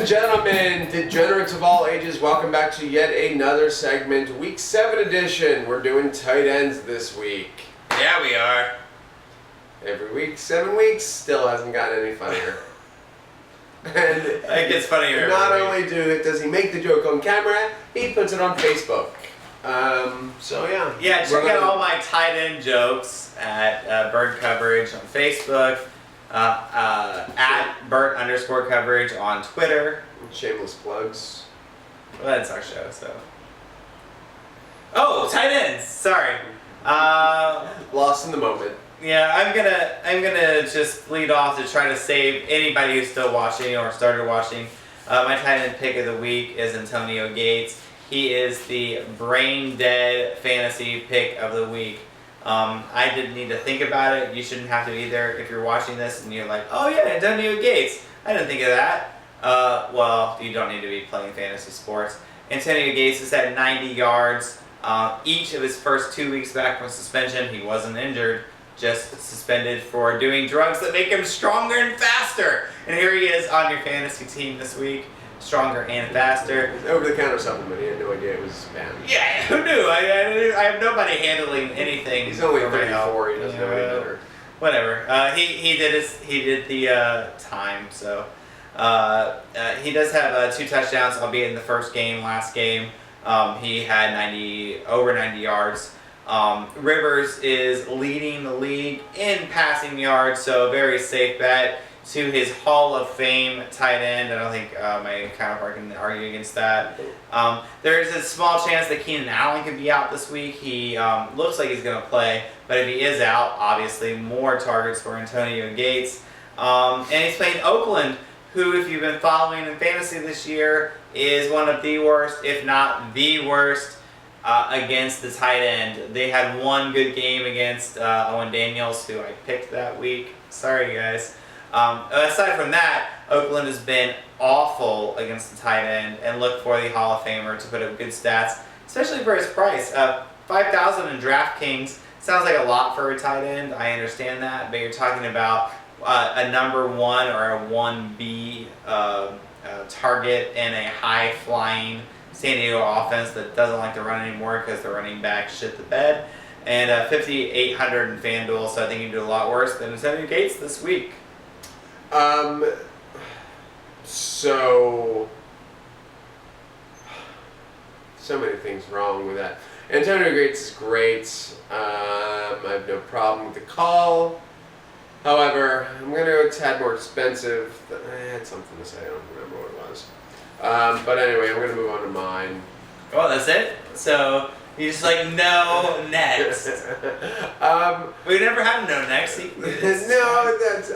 and gentlemen, degenerates of all ages, welcome back to yet another segment, Week 7 edition. We're doing tight ends this week. Yeah, we are. Every week, 7 weeks, still hasn't gotten any funnier. And it gets funnier. Not only does he make the joke on camera, he puts it on Facebook. So yeah. Yeah, check out all my tight end jokes at Bird Coverage on Facebook. At Bert_coverage on Twitter. Shameless plugs. Well, that's our show, so. Oh, tight ends. Sorry. Lost in the moment. Yeah, I'm gonna just lead off to try to save anybody who's still watching or started watching. My tight end pick of the week is Antonio Gates. He is the brain dead fantasy pick of the week. I didn't need to think about it. You shouldn't have to either. If you're watching this and you're like, oh yeah, Antonio Gates, I didn't think of that. Well, you don't need to be playing fantasy sports. Antonio Gates is at 90 yards. Each of his first 2 weeks back from suspension, he wasn't injured, just suspended for doing drugs that make him stronger and faster. And here he is on your fantasy team this week. Stronger and faster. Over-the-counter supplement. He had no idea it was banned. Yeah, who knew? I have nobody handling anything. He's only 34. He doesn't know any better. Whatever. He did the time. So he does have 2 touchdowns, albeit in the first game. Last game, he had over 90 yards. Rivers is leading the league in passing yards, so very safe bet to his Hall of Fame tight end. I don't think my counterpart can argue against that. There is a small chance that Keenan Allen could be out this week. He looks like he's going to play, but if he is out, obviously more targets for Antonio Gates. And he's playing Oakland, who, if you've been following in fantasy this year, is one of the worst, if not the worst, against the tight end. They had one good game against Owen Daniels, who I picked that week. Sorry, guys. Aside from that, Oakland has been awful against the tight end, and look for the Hall of Famer to put up good stats, especially for his price. $5,000 in DraftKings sounds like a lot for a tight end. I understand that, but you're talking about a number 1 or a 1B target in a high-flying San Diego offense that doesn't like to run anymore because the running back shit the bed, and 5,800 in FanDuel, so I think you do a lot worse than Antonio Gates this week. So many things wrong with that. Antonio Gates is great. I have no problem with the call. However, I'm going to go a tad more expensive. I had something to say. I don't remember what it was. But anyway, I'm going to move on to mine. Oh, that's it? So you're just like, no, next. We never had a no next. No, that's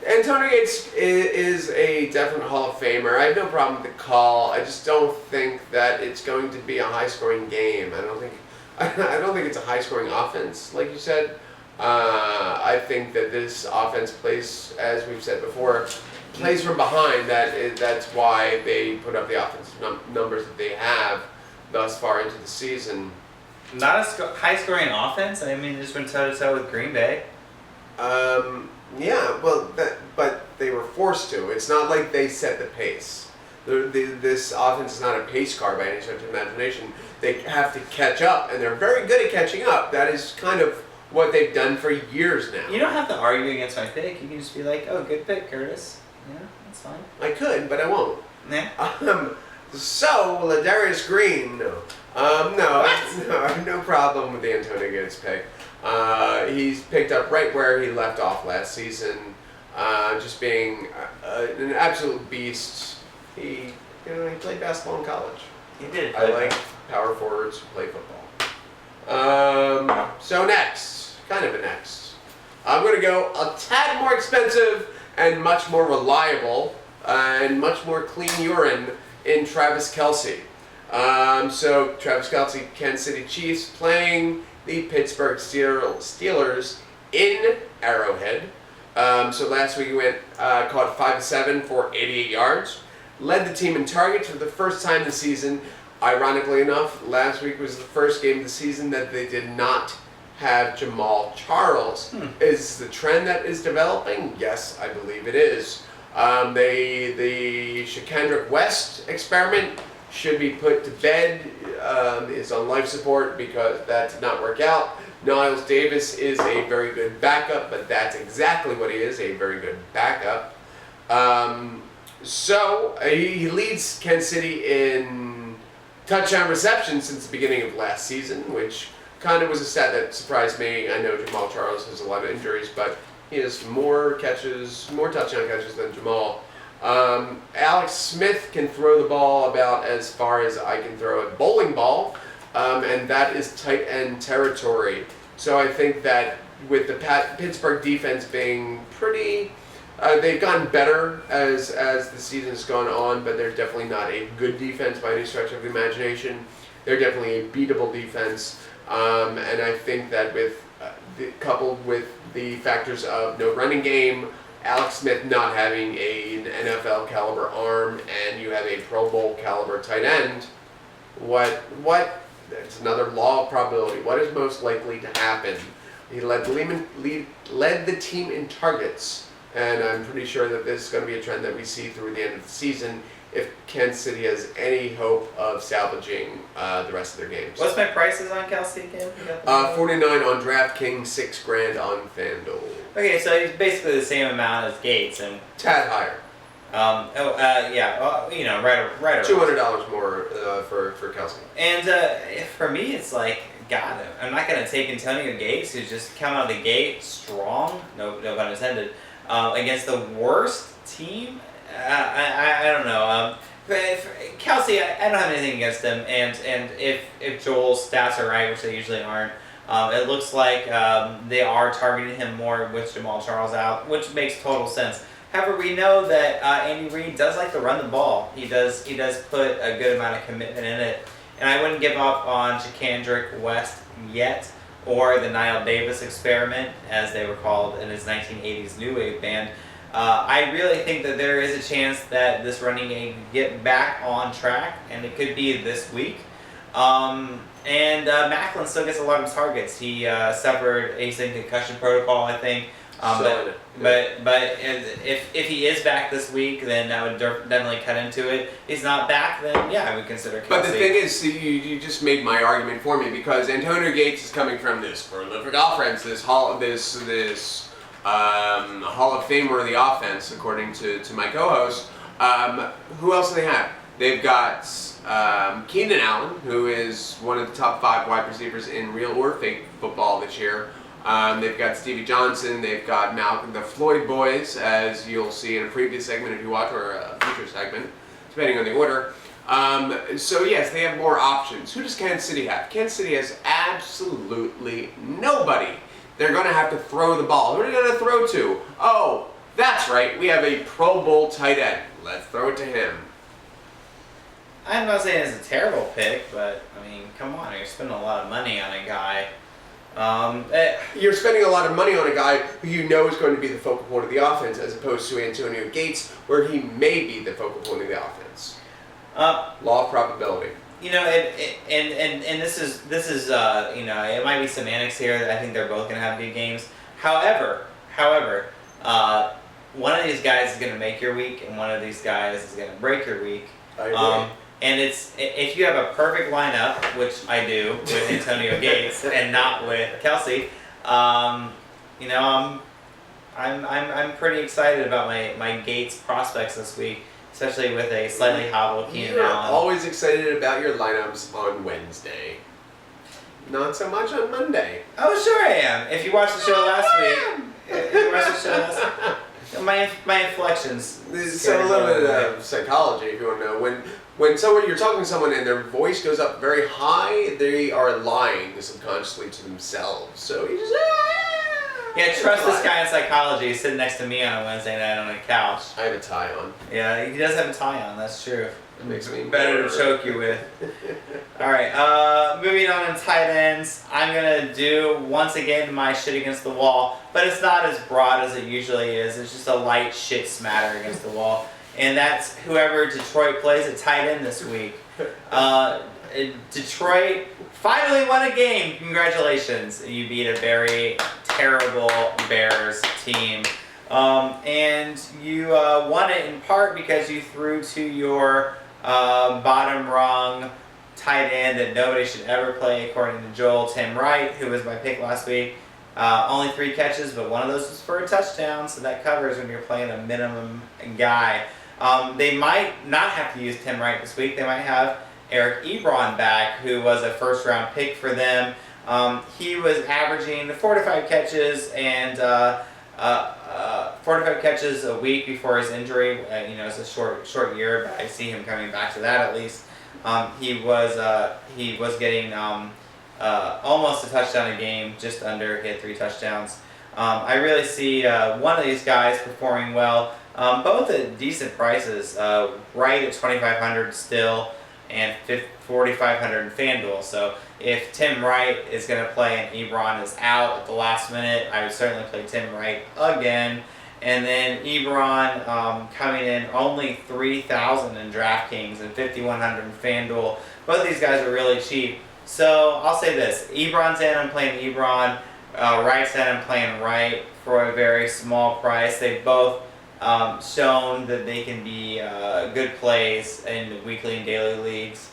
Antonio Gates is a definite Hall of Famer. I have no problem with the call. I just don't think that it's going to be a high-scoring game. I don't think it's a high-scoring offense, like you said. I think that this offense plays, as we've said before, plays from behind. That's why they put up the offensive numbers that they have thus far into the season. Not a high-scoring offense. I mean, they just went toe-to-toe with Green Bay. Yeah, well, but they were forced to. It's not like they set the pace. This offense is not a pace car by any stretch of imagination. They have to catch up, and they're very good at catching up. That is kind of what they've done for years now. You don't have to argue against my pick. You can just be like, oh, good pick, Curtis. Yeah, that's fine. I could, but I won't. Nah. So, Ladarius Green, no. No, I have no problem with the Antonio Gates pick. He's picked up right where he left off last season, just being an absolute beast. He played basketball in college. He did. I like power forwards who play football. So next, I'm going to go a tad more expensive and much more reliable and much more clean urine in Travis Kelce. So Travis Kelce, Kansas City Chiefs, playing the Pittsburgh Steelers in Arrowhead. So last week he went caught 5-7 for 88 yards. Led the team in targets for the first time this season. Ironically enough, last week was the first game of the season that they did not have Jamal Charles. Is the trend that is developing? Yes, I believe it is. The Shakendrick West experiment should be put to bed. Is on life support because that did not work out. Niles Davis is a very good backup, but that's exactly what he is, a very good backup. So he leads Kansas City in touchdown reception since the beginning of last season, which kind of was a stat that surprised me. I know Jamal Charles has a lot of injuries, but he has more touchdown catches than Jamal. Alex Smith can throw the ball about as far as I can throw a bowling ball, and that is tight end territory. So I think that with the Pittsburgh defense being pretty, they've gotten better as the season has gone on, but they're definitely not a good defense by any stretch of the imagination. They're definitely a beatable defense, and I think that coupled with the factors of no running game, Alex Smith not having an NFL caliber arm, and you have a Pro Bowl caliber tight end, it's another law of probability. What is most likely to happen? He led the team in targets, and I'm pretty sure that this is going to be a trend that we see through the end of the season if Kansas City has any hope of salvaging the rest of their games. What's my prices on Kelce again? 49 on DraftKings, $6,000 on FanDuel. Okay, so he's basically the same amount as Gates, and Tad higher. Right around. $200 more for Kelce. And for me, it's like, God, I'm not going to take Antonio Gates, who's just come out of the gate strong, no pun intended, against the worst team. I don't know. Kelce, I don't have anything against him, and if Joel's stats are right, which they usually aren't, it looks like they are targeting him more with Jamal Charles out, which makes total sense. However, we know that Andy Reid does like to run the ball. He does put a good amount of commitment in it, and I wouldn't give up on Shakendrick West yet, or the Niall Davis experiment, as they were called in his 1980s New Wave band. I really think that there is a chance that this running game can get back on track, and it could be this week. Macklin still gets a lot of targets. He suffered async concussion protocol, I think. But if he is back this week, then I would definitely cut into it. If he's not back, then yeah, I would consider Kelce. But the thing is, you just made my argument for me, because Antonio Gates is coming from this prolific offense, this Hall of Fame worthy offense, according to my co-host. Who else do they have? They've got Keenan Allen, who is one of the top 5 wide receivers in real or fake football this year. They've got Stevie Johnson, they've got Malcolm, the Floyd boys, as you'll see in a previous segment if you watch, or a future segment, depending on the order. So yes, they have more options. Who does Kansas City have? Kansas City has absolutely nobody. They're going to have to throw the ball. Who are they going to throw to? Oh, that's right, we have a Pro Bowl tight end. Let's throw it to him. I'm not saying it's a terrible pick, but I mean, come on, you're spending a lot of money on a guy. You're spending a lot of money on a guy who you know is going to be the focal point of the offense, as opposed to Antonio Gates, where he may be the focal point of the offense. Law of probability. And this is it might be semantics here. I think they're both going to have good games. However, one of these guys is going to make your week, and one of these guys is going to break your week. I agree. And it's, if you have a perfect lineup, which I do with Antonio Gates and not with Kelce, I'm pretty excited about my Gates prospects this week, especially with a slightly hobbled Keenan Allen. You're always excited about your lineups on Wednesday. Not so much on Monday. Oh, sure I am. If you watched the show last week, my inflections. So a little bit of psychology, if you want to know. When you're talking to someone and their voice goes up very high, they are lying subconsciously to themselves. So you just trust this guy in psychology. He's sitting next to me on a Wednesday night on a couch. I have a tie on. Yeah, he does have a tie on. That's true. It makes me better to choke you with. All right, moving on in tight ends, I'm gonna do once again my shit against the wall, but it's not as broad as it usually is. It's just a light shit smatter against the wall, and that's whoever Detroit plays at tight end this week. Detroit finally won a game. Congratulations. You beat a very terrible Bears team. And you won it in part because you threw to your bottom rung tight end that nobody should ever play, according to Joel, Tim Wright, who was my pick last week. Only 3 catches, but one of those was for a touchdown, so that covers when you're playing a minimum guy. They might not have to use Tim Wright this week. They might have Eric Ebron back, who was a first-round pick for them. He was averaging 4 to 5 catches and 4 to 5 catches a week before his injury. It's a short year, but I see him coming back to that at least. He was getting almost a touchdown a game, just under. He had 3 touchdowns. I really see one of these guys performing well, both at decent prices. Right at $2,500 still, and $4,500 in FanDuel. So if Tim Wright is going to play and Ebron is out at the last minute, I would certainly play Tim Wright again. And then Ebron coming in only $3,000 in DraftKings and $5,100 in FanDuel. Both these guys are really cheap. So I'll say this: Ebron's in, I'm playing Ebron. Wright's in, I'm playing Wright for a very small price. They've both shown that they can be good plays in the weekly and daily leagues.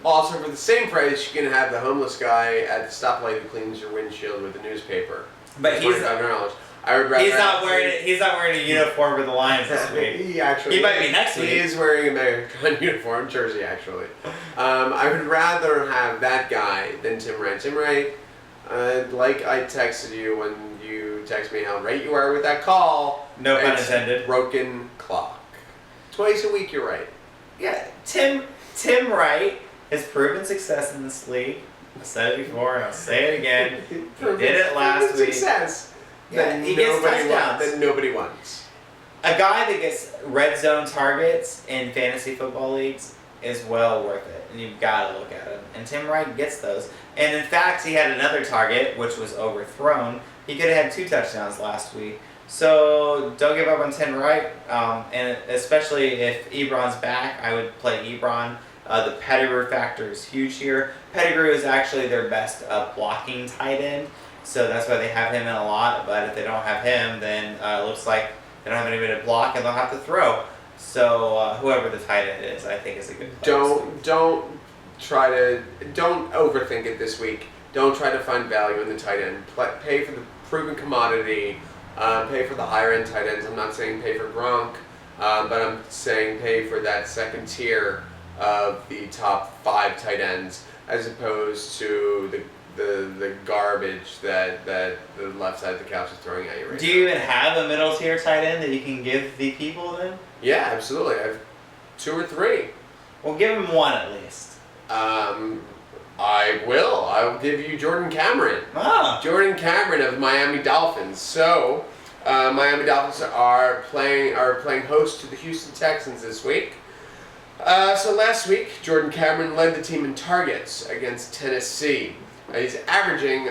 Also, for the same price, you can have the homeless guy at the stoplight who cleans your windshield with a newspaper. But he's $2,500. I would rather. He's not wearing a uniform for the Lions this week. He might be next week. He is wearing a American uniform jersey, actually. I would rather have that guy than Tim Wright. Tim Wright, like I texted you when you text me how right you are with that call. No pun intended. Broken clock. Twice a week, you're right. Yeah, Tim Wright has proven success in this league. I said it before and I'll say it again. He did it last week. Success. Yeah, he gets touchdowns. That nobody wants. A guy that gets red zone targets in fantasy football leagues is well worth it, and you've got to look at him. And Tim Wright gets those. And in fact, he had another target, which was overthrown. He could have had 2 touchdowns last week. So don't give up on Tim Wright, and especially if Ebron's back, I would play Ebron. The Pettigrew factor is huge here. Pettigrew is actually their best blocking tight end, so that's why they have him in a lot. But if they don't have him, then it looks like they don't have anybody to block and they'll have to throw. So whoever the tight end is, I think is a good play. Don't overthink it this week. Don't try to find value in the tight end. Pay for the proven commodity. Pay for the higher end tight ends. I'm not saying pay for Gronk, but I'm saying pay for that second tier of the top 5 tight ends, as opposed to the garbage that the left side of the couch is throwing at you right now. Do you even have a middle tier tight end that you can give the people then? Yeah, absolutely. I have 2 or 3. Well, give him 1 at least. I will. I will give you Jordan Cameron. Ah. Jordan Cameron of Miami Dolphins. So, Miami Dolphins are playing host to the Houston Texans this week. So last week, Jordan Cameron led the team in targets against Tennessee. He's averaging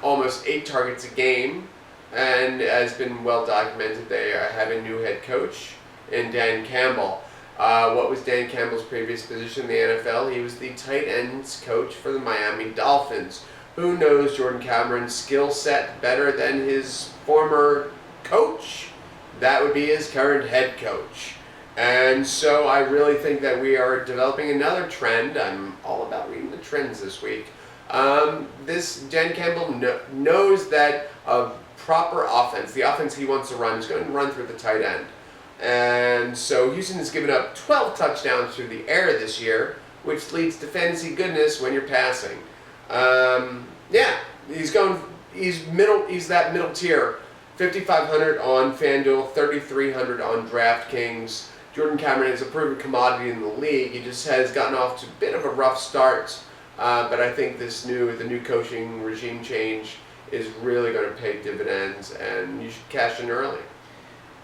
almost 8 targets a game, and has been well documented. They have a new head coach in Dan Campbell. What was Dan Campbell's previous position in the NFL? He was the tight ends coach for the Miami Dolphins. Who knows Jordan Cameron's skill set better than his former coach? That would be his current head coach. And so I really think that we are developing another trend. I'm all about reading the trends this week. This Dan Campbell knows that a proper offense, the offense he wants to run, is going to run through the tight end. And so Houston has given up 12 touchdowns through the air this year, which leads to fantasy goodness when you're passing. He's that middle tier. 5,500 on FanDuel, 3,300 on DraftKings. Jordan Cameron is a proven commodity in the league. He just has gotten off to a bit of a rough start, but I think the new coaching regime change is really going to pay dividends, and you should cash in early.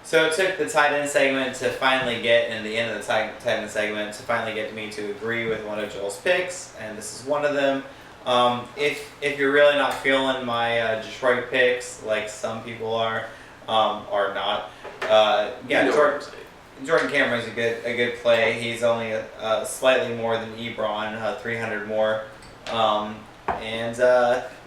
So it took the tight end segment to finally get, and the end of the tight end segment to finally get me to agree with one of Joel's picks, and this is one of them. If you're really not feeling my Detroit picks, like some people are, or not, Jordan Cameron's a good play. He's only slightly more than Ebron, 300 more, and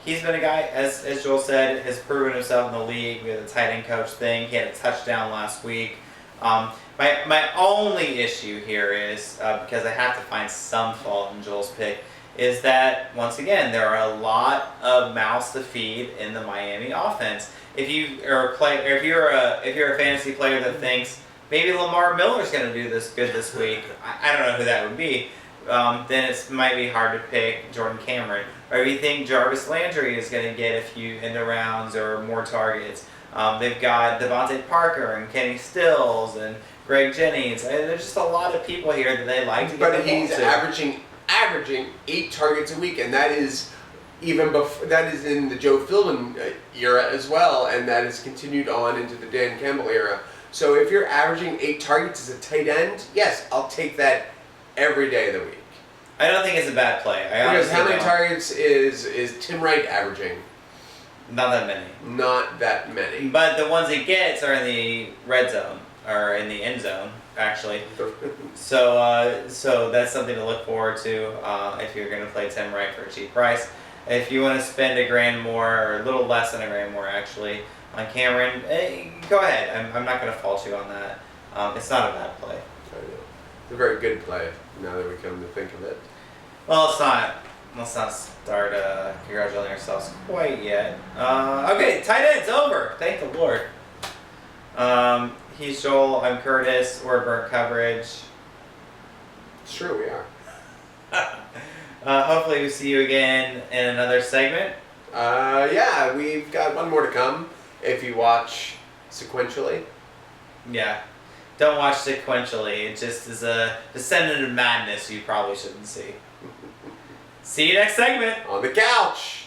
he's been a guy, as Joel said, has proven himself in the league with a tight end coach thing. He had a touchdown last week. My only issue here is, because I have to find some fault in Joel's pick, is that once again there are a lot of mouths to feed in the Miami offense. If you're a fantasy player that thinks maybe Lamar Miller's going to do this good this week, I don't know who that would be. Then it might be hard to pick Jordan Cameron. Or if you think Jarvis Landry is going to get a few end rounds or more targets, they've got Devontae Parker and Kenny Stills and Greg Jennings. There's just a lot of people here that they like to get the But ball he's to. averaging 8 targets a week, and that is even before, that is in the Joe Philbin era as well, and that has continued on into the Dan Campbell era. So if you're averaging 8 targets as a tight end, yes, I'll take that every day of the week. I don't think it's a bad play. Because how many targets is Tim Wright averaging? Not that many. Not that many. But the ones he gets are in the red zone, or in the end zone, actually. So that's something to look forward to if you're going to play Tim Wright for a cheap price. If you want to spend $1,000 more, or a little less than $1,000 more actually, on Cameron, go ahead. I'm not going to fault you on that. It's not a bad play. It's a very good play, now that we come to think of it. Well, let's not start congratulating ourselves quite yet. Okay, tight end's over. Thank the Lord. He's Joel. I'm Curtis. We're burnt coverage. It's true, we are. Hopefully we'll see you again in another segment. Yeah, we've got one more to come if you watch sequentially. Yeah. Don't watch sequentially. It just is a descendant of madness you probably shouldn't see. See you next segment. On the couch.